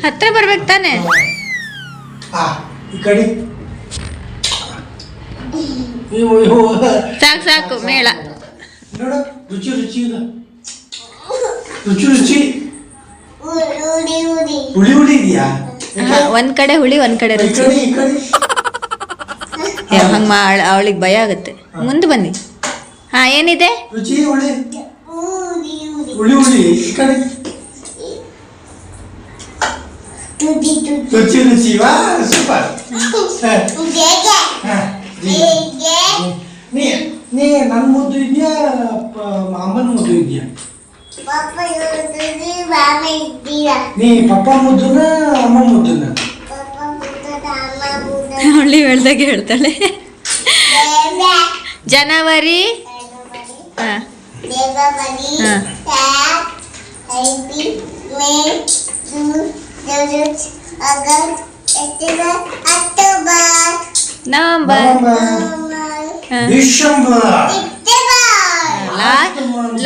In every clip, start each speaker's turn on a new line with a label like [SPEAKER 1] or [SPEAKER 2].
[SPEAKER 1] ಹತ್ರ ಬರ್ಬೇಕು ತಾನೆ.
[SPEAKER 2] ಈ ಕಡೆ
[SPEAKER 1] ಸಾಕು ಸಾಕು ಮೇಳ.
[SPEAKER 2] ನೋಡು ರುಚಿ ರುಚಿ ಇದೆ. ರುಚಿ ರುಚಿ ಹುಳಿ ಹುಳಿ ಇದೆಯಾ?
[SPEAKER 1] ಒಂದ್ ಕಡೆ ಹುಳಿ ಒಂದ್ ಕಡೆ ರುಚಿ. ಹಂಗ ಅವಳಿಗೆ ಭಯ ಆಗುತ್ತೆ. ಮುಂದೆ ಬನ್ನಿ. ಹಾ ಏನಿದೆ?
[SPEAKER 2] ರುಚಿ ಹುಳಿ ಹುಳಿ ಹುಳಿ ಈ ಕಡೆ ರುಚಿ ರುಚಿ. ವಾ ಸೂಪರ್. ನೀ ನನ್ನ ಮುದ್ದು ಇದೆಯಾ ಅಮ್ಮನ ಮುದ್ದು ಇದೆಯಾ? ನೀ ಪಪ್ಪ ಮುದ್ದನ ಅಮ್ಮ ಮುದ್ದನ?
[SPEAKER 1] ಅವಳಿ ಹೇಳ್ದಾಗೆ ಹೇಳ್ತಾಳೆ. ಜನವರಿ ನವಂಬರ್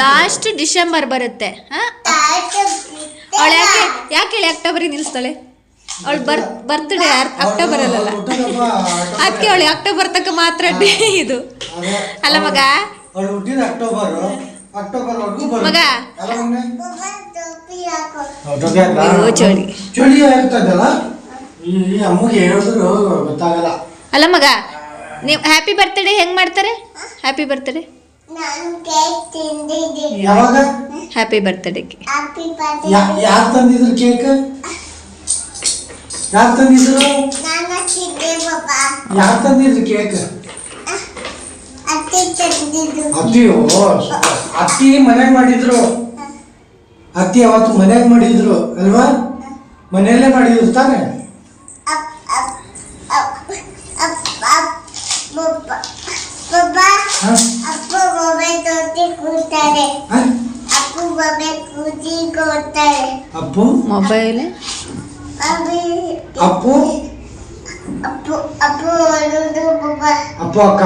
[SPEAKER 1] ಲಾಸ್ಟ್ ಡಿಸೆಂಬರ್ ಬರುತ್ತೆ. ಅವಳು ಯಾಕೆ ಹೇಳಿ ಅಕ್ಟೋಬರಿಗೆ ನಿಲ್ಲಿಸ್ತಾಳೆ? ಅವಳು ಬರ್ತ್ಡೇ ಅಕ್ಟೋಬರ್ ಅಲ್ಲಲ್ಲ, ಅದಕ್ಕೆ ಅವಳು ಅಕ್ಟೋಬರ್ ತನಕ ಮಾತ್ರ ಇದು ಅಲ್ಲ ಮಗ. ಮಗ
[SPEAKER 2] ಚಳಿ ಗೊತ್ತಾಗಲ್ಲ.
[SPEAKER 1] ಅಲ್ಲ ಮಗ, ನೀವು ಹ್ಯಾಪಿ ಬರ್ತ್ಡೇ ಹೆಂಗ್ ಮಾಡ್ತಾರೆ? ಹ್ಯಾಪಿ ಬರ್ತ್ಡೇ
[SPEAKER 2] ಯಾವಾಗ?
[SPEAKER 1] ಹ್ಯಾಪಿ ಬರ್ತ್ಡೇಗೆ
[SPEAKER 2] ಯಾರು ತಂದಿದ್ರು ಕೇಕ್? ಯಾರು ತಂದಿದ್ರು? ಯಾರು ತಂದಿದ್ರು ಕೇಕ್? ಅತ್ತಿಯೋ ಅತ್ತಿ ಮನ್ಯಾಗ ಮಾಡಿದ್ರು. ಅತ್ತಿ ಅವತ್ತು ಮನ್ಯಾಗ ಮಾಡಿದ್ರು ಅಲ್ವಾ? ಮನೆಯಲ್ಲೇ ಮಾಡಿದ್ರು ತಾನೆ? ಅಪ್ಪು
[SPEAKER 1] ಮೊಬೈಲ್
[SPEAKER 2] ಅಪ್ಪು ಅಪ್ಪು ಅಕ್ಕ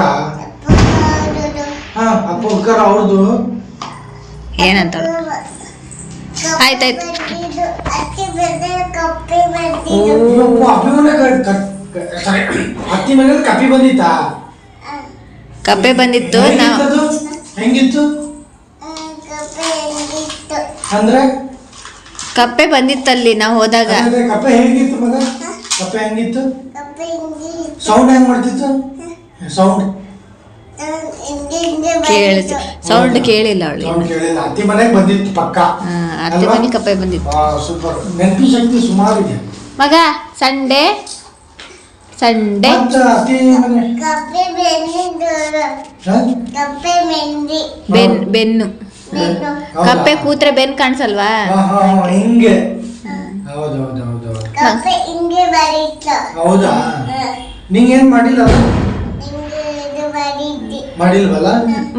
[SPEAKER 2] ಅಪ್ಪು ಅಕ್ಕರ ಅವ್ರದ್ದು
[SPEAKER 1] ಏನಂತ ಆಯ್ತಾಯ್ತು.
[SPEAKER 2] ಅತ್ತಿ ಮನೇಲಿ ಕಪ್ಪಿ ಬಂದಿತ್ತಾ?
[SPEAKER 1] ಕಪ್ಪೆ ಬಂದಿತ್ತು.
[SPEAKER 2] ಹೆಂಗಿತ್ತು ಅಂದ್ರೆ?
[SPEAKER 1] ಕಪ್ಪೆ ಬಂದಿತ್ತಲ್ಲಿ ನಾವು ಹೋದಾಗ.
[SPEAKER 2] ಕಪ್ಪೆ ಹೆಂಗಿತ್ತು ಮಗ? ಕಪ್ಪೆ ಹೆಂಗಿತ್ತು? ಸೌಂಡ್ ಹೆಂಗ್ ಮಾಡ್ತಿತ್ತು? ಸೌಂಡ್
[SPEAKER 1] ಕೇಳಿತು. ಸೌಂಡ್ ಕೇಳಿಲ್ಲ ಅವಳು.
[SPEAKER 2] ಅತ್ತಿ ಮನೆಗೆ ಬಂದಿತ್ತು ಪಕ್ಕ.
[SPEAKER 1] ಅತ್ತಿ ಮನೆ ಕಪ್ಪೆ ಬಂದಿತ್ತು.
[SPEAKER 2] ಸೂಪರ್. ನೆನಪು ಶಕ್ತಿ ಸುಮಾರು ಇದೆ
[SPEAKER 1] ಮಗ. ಸಂಡೇ ಬೆನ್ನು. ಕಪ್ಪೆ ಕೂತ್ರೆ ಬೆನ್ ಕಾಣಿಸಲ್ವಾ?
[SPEAKER 2] ಹಿಂಗೆ. ಹೌದಾ? ನಿಂಗೇನ್ ಮಾಡಿಲ್ಲ? ಮಾಡಿಲ್ವಲ್ಲ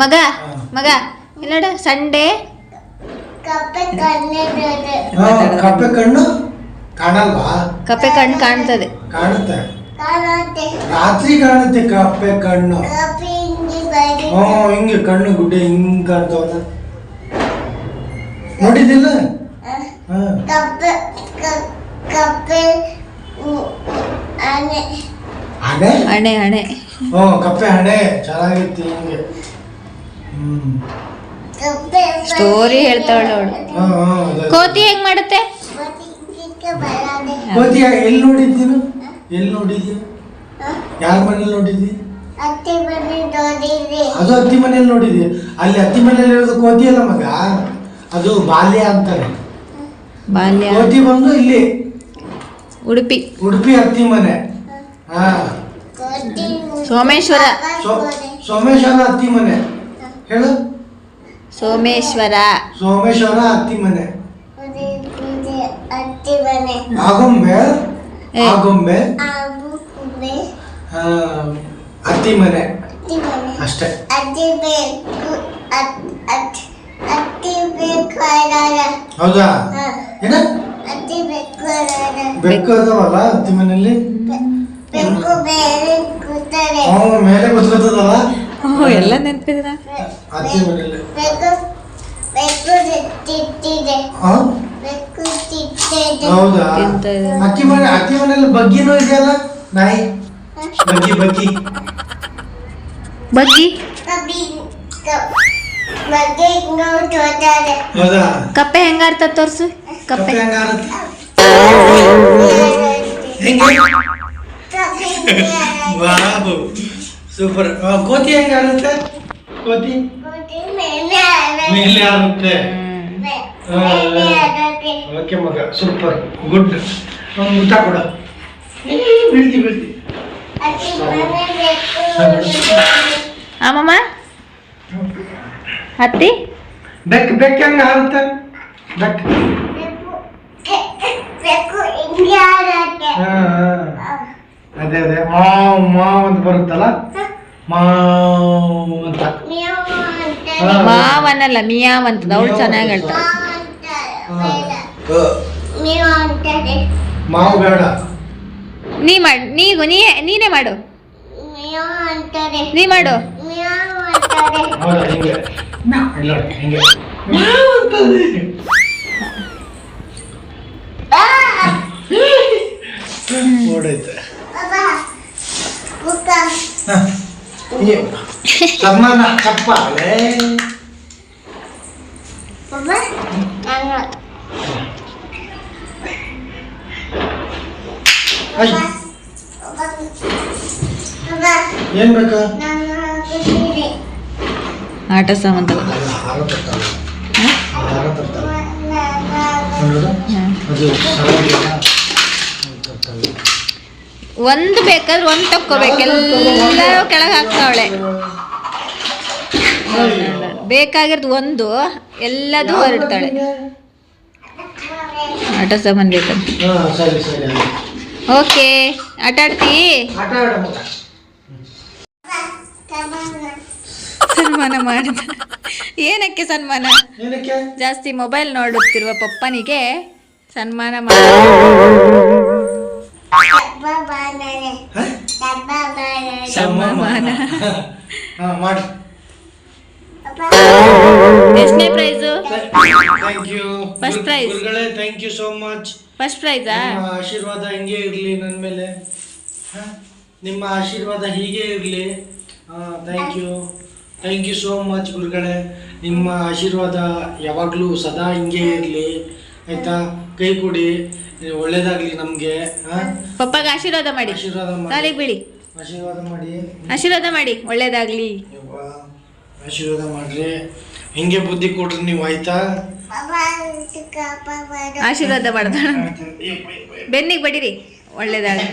[SPEAKER 1] ಮಗ. ಮಗ ಇಲ್ಲ ಸಂಡೇ
[SPEAKER 2] ಕಪ್ಪೆ ಕಣ್ಣು ಕಾಣಲ್ವಾ?
[SPEAKER 1] ಕಪ್ಪೆ ಕಣ್ಣು ಕಾಣ್ತದೆ.
[SPEAKER 2] ಕಾಣುತ್ತೆ, ರಾತ್ರಿ ಕಾಣುತ್ತೆ ಕಪ್ಪೆ ಕಣ್ಣು. ಹಿಂಗೆ ಕಣ್ಣು ಗುಡ್ಡೆ ಹಿಂಗ್ ಕಾಣ್ತಾವಲ್ಲ, ನೋಡಿದಿಲ್ಲ?
[SPEAKER 3] ಕಪ್ಪೆ
[SPEAKER 1] ಹಣೆ ಹಣೆ.
[SPEAKER 2] ಕಪ್ಪೆ ಹಣೆ ಚೆನ್ನಾಗಿತ್ತು ಹಿಂಗೆ.
[SPEAKER 1] ಸ್ಟೋರಿ ಹೇಳ್ತಾವಳ ಅವಳು. ಕೋತಿ ಹೆಂಗ್ ಮಾಡುತ್ತೆ?
[SPEAKER 2] ಕೋತಿ ಎಲ್ಲಿ ನೋಡಿದ್ದೀನು? ಎಲ್ಲಿ ನೋಡಿದ್ದೀನು? ಯಾರ ಮನೇಲಿ ನೋಡಿದ್ದಿ? ಅದು ಅತ್ತಿ ಮನೇಲಿ ನೋಡಿದ್ವಿ. ಅಲ್ಲಿ ಅತ್ತಿ ಮನೇಲಿ ಇರೋದು ಕೋತಿ ಅಲ್ಲ ಮಗ, ಅದು ಬಾಲ್ಯ ಅಂತಾರೆ.
[SPEAKER 1] ಬಾಲ್ಯ
[SPEAKER 2] ಕೋತಿ ಬಂದು ಇಲ್ಲಿ
[SPEAKER 1] ಉಡುಪಿ
[SPEAKER 2] ಅತ್ತಿ ಮನೆ.
[SPEAKER 1] ಸೋಮೇಶ್ವರ
[SPEAKER 2] ಅತ್ತಿ ಮನೆ ಹೇಳು.
[SPEAKER 1] ಸೋಮೇಶ್ವರ
[SPEAKER 2] ಅತ್ತಿ ಮನೆ. ಆಗೊಂಬೆ ಅತ್ತಿ ಮನೆ ಅಷ್ಟೇ. ಹೌದಾ? ಏನ ಬೆಕ್ಕು ಅದಾವಲ್ಲ ಅತ್ತಿ ಮನೆಯಲ್ಲಿ? ಮೇಲೆ ಕೂತ್ಕೋತದಲ್ಲ,
[SPEAKER 1] ಎಲ್ಲ ನೆನಪಿದ
[SPEAKER 2] ಅತ್ತಿ ಮನೆಯಲ್ಲಿ.
[SPEAKER 3] ಬೆಕ್ಕು ತಿಂತಿದೆ.
[SPEAKER 2] ಹೌದಾ
[SPEAKER 1] ತಿಂತ ಇದೆ.
[SPEAKER 2] ಅಕ್ಕಿ ಮನೇಲಿ ಬಗ್ಗಿನೂ ಇದೆಯಲ್ಲ ನಾಯಿ ಬಗ್ಗಿ
[SPEAKER 1] ಬಗ್ಗಿ
[SPEAKER 3] ಬಗ್ಗೆ ನೋಡ್ತಾರೆ.
[SPEAKER 2] ಹೌದಾ
[SPEAKER 1] ಕಪ್ಪೆ ಹೆಂಗಾರ್ತ ತೋರ್ಸು. ಕಪ್ಪೆ
[SPEAKER 2] ಹೆಂಗಾರುತ್ತೆ ಹೆಂಗೆ ವಾವ್ ಸೂಪರ್ ಕೋತಿ ಹೆಂಗಾರುತ್ತೆ ಕೋತಿ ಮೇಲೆ ಆರುತ್ತೆ ಓಕೆ ಮಗ ಸೂಪರ್ ಗುಡ್ ಊಟ ಕೊಡ ಬೀಳ್ತಿ
[SPEAKER 1] ಆಮಮ್ಮ ಹತ್ತಿ
[SPEAKER 2] ಬೆಕ್ ಹೆಂಗ ಆರುತ್ತೆ ಬೆಕ್ ಅದೇ ಮಾವ್ ಅಂತ ಬರುತ್ತಲ್ಲ ಮಾವ್ ಅಂತ
[SPEAKER 1] ಮಾವನಲ್ಲ ಮಿಯಾವ್ ಅಂತದ ಅವಳು ಚೆನ್ನಾಗಿ ಹೇಳ್ತಾಳೆ.
[SPEAKER 2] ಮಾವು ಬೇಡ
[SPEAKER 1] ನೀನೇ ಮಾಡು. ನೀ ಮಾಡು.
[SPEAKER 2] ಹೌದಾ ಹಿಂಗೆ ಇಲ್ಲ ಹಿಂಗೆ ಮಾವ್ ಅಂತದೆ ಓಡೈತೆ ಸಮ್ಮಾನ ಚಪ್ಪಾಳೆ ಏನ್ ಬೇಕಾ
[SPEAKER 1] ಆಟ ಸಾಮಾನು ತಗೋ.
[SPEAKER 2] ಹಾರ ತರ್ತಾರೆ ಹಾರ ತರ್ತಾರೆ ಅದು ಸರಳ
[SPEAKER 1] ಒಂದು ಬೇಕಾದ್ರೆ ಒಂದು ತಕ್ಕೋಬೇಕು. ಎಲ್ಲರೂ ಕೆಳಗೆ ಹಾಕ್ತಾವಳೆ. ಬೇಕಾಗಿರೋದು ಒಂದು ಎಲ್ಲದೂ ಹೊರಡ್ತಾಳೆ. ಆಟ ಸಾಮಾನು ಬೇಕಂತ.
[SPEAKER 2] ಸರಿ ಸರಿ
[SPEAKER 1] ಓಕೆ ಆಟ ಆಡ್ತಿ.
[SPEAKER 2] ಆಟ ಆಡ ಮಗ
[SPEAKER 1] ಸನ್ಮಾನ ಮಾಡಿದ. ಏನಕ್ಕೆ ಸನ್ಮಾನ?
[SPEAKER 2] ಏನಕ್ಕೆ
[SPEAKER 1] ಜಾಸ್ತಿ ಮೊಬೈಲ್ ನೋಡುತ್ತಿರುವ ಪಪ್ಪನಿಗೆ ಸನ್ಮಾನ ಮಾಡಿ. ಸನ್ಮಾನ
[SPEAKER 2] ಮಾಡಿ
[SPEAKER 1] ಎಷ್ಟನೇ prize?
[SPEAKER 2] Thank you
[SPEAKER 1] First prize.
[SPEAKER 2] ಗುರುಗಳೇ thank you so much.
[SPEAKER 1] First ಪ್ರೈಸಾ?
[SPEAKER 2] ನಿಮ್ಮ ಆಶೀರ್ವಾದ ಹಿಂಗೆ ಇರಲಿ ನನ್ನ ಮೇಲೆ. ನಿಮ್ಮ ಆಶೀರ್ವಾದ ಹೀಗೆ ಇರಲಿ. ಥ್ಯಾಂಕ್ ಯು ಸೋ ಮಚ್ ಗುರುಗಳೇ. ನಿಮ್ಮ ಆಶೀರ್ವಾದ ಯಾವಾಗಲೂ ಸದಾ ಹಿಂಗೆ ಇರಲಿ ಆಯ್ತಾ. ಕೈ ಕೊಡಿ ಒಳ್ಳೇದಾಗಲಿ ನಮಗೆ.
[SPEAKER 1] ಪಪ್ಪಗೆ ಆಶೀರ್ವಾದ ಮಾಡಿ.
[SPEAKER 2] ಆಶೀರ್ವಾದ ಮಾಡಿ
[SPEAKER 1] ಕಾಲಿಗೆ ಬೀಳಿ.
[SPEAKER 2] ಆಶೀರ್ವಾದ ಮಾಡಿ
[SPEAKER 1] ಆಶೀರ್ವಾದ ಮಾಡಿ ಒಳ್ಳೇದಾಗ್ಲಿ.
[SPEAKER 2] ಆಶೀರ್ವಾದ ಮಾಡ್ರಿ ಹಿಂಗೆ ಬುದ್ಧಿ ಕೊಡ್ರಿ ನೀವು ಆಯ್ತಾ.
[SPEAKER 1] ಆಶೀರ್ವಾದ ಮಾಡ್ತಾಳ. ಬೆನ್ನಿಗೆ ಬಡಿರಿ ಒಳ್ಳೇದಾಗ್ಲಿ.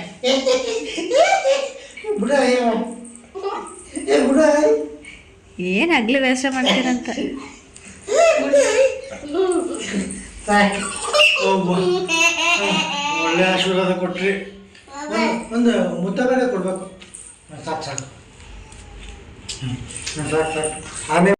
[SPEAKER 1] ಏನ್ ಆಗ್ಲಿ ವೇಷ ಮಾಡ್ತೀರಂತ.
[SPEAKER 2] ಒಳ್ಳೆ ಆಶೀರ್ವಾದ ಕೊಟ್ರಿ. ಒಂದು ಮುದ್ದ ಬೇರೆ ಕೊಡ್ಬೇಕು. ಸಾಕು ಸಾಕು ಸಾಕು ಸಾಕು. ಆಮೇಲೆ